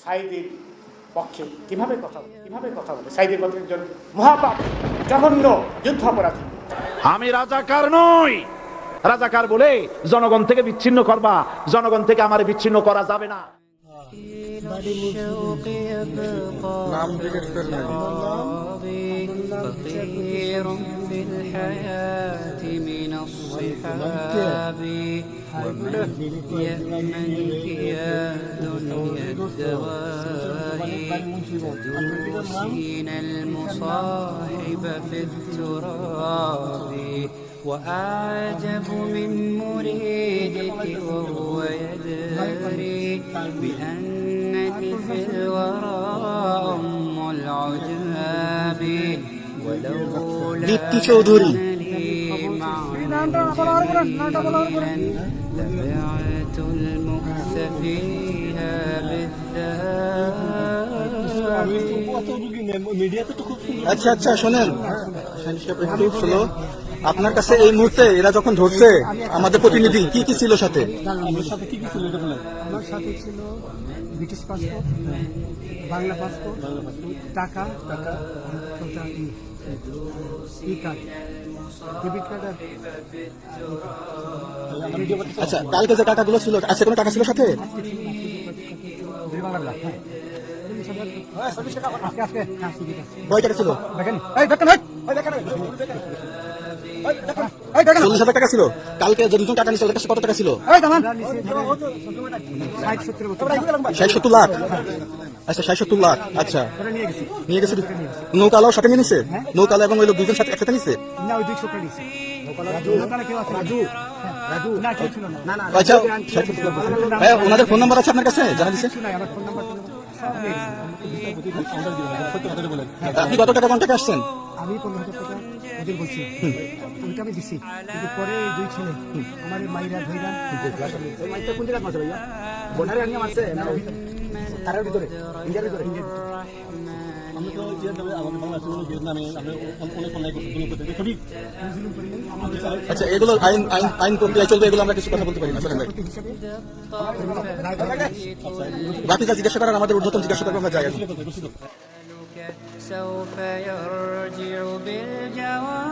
সাঈদীর পক্ষে কিভাবে কথা বলে সাঈদীর পক্ষে একজন মহাপাপ জঘন্য যুদ্ধাপরাধী। আমি রাজাকার নই, রাজাকার বলে জনগণ থেকে বিচ্ছিন্ন করবা, জনগণ থেকে আমার বিচ্ছিন্ন করা যাবে না। নাম জিজ্ঞেস করলেন। وأعجب من مريدك وهو يدري بأنك في الورى أم العجاب ولولا لبعت المكث فيها بالذهب। আচ্ছা আচ্ছা শোনেন, আপনার কাছে এই মুহূর্তে এরা যখন ধরছে আমাদের প্রতিনিধি কি কি ছিল সাথে? আমার সাথে ছিল ব্রিটিশ পাসপোর্ট, বাংলা পাসপোর্ট, টাকা, ই কার্ড, ডেবিট কার্ড। আচ্ছা, কালকে যে টাকাগুলো ছিল, আজকে কোনো টাকা ছিল সাথে? কয় টাকা ছিল? 40,000 টাকা ছিল। কালকে যে দুজন টাকা নিয়েছিল কত টাকা ছিল? 60-70 লাখ। আচ্ছা 60-70 লাখ। আচ্ছা নিয়ে গেছে। নৌকালাও সাথে নিয়ে নিছে? নৌকালা এবং ওই লোক দুজন সাথে একসাথে নিছে? আচ্ছা ওনাদের ফোন নাম্বার আছে আপনার কাছে? জানা দিচ্ছে? আপনি কত টাকা কন্ট্যাক্ট আসছেন? আমি 15,000 টাকা ওদের বলছি, ওইটা আমি দিচ্ছি, কিন্তু পরে দুই ছেলে আমার মাইরা ধইরা কোন জায়গায় মারছে ভাইয়া? বর্ডারে আনিয়ে মারছে তার ভিতরে, ইন্ডিয়ার ভিতরে। আচ্ছা এগুলো আইন প্রক্রিয়া চলবে, এগুলো আমরা কিছু কথা বলতে পারি না। বাকি যা জিজ্ঞাসা করার আমাদের ঊর্ধ্বতন জিজ্ঞাসা করবো, আমরা যাই। سوف يرجع بالجواب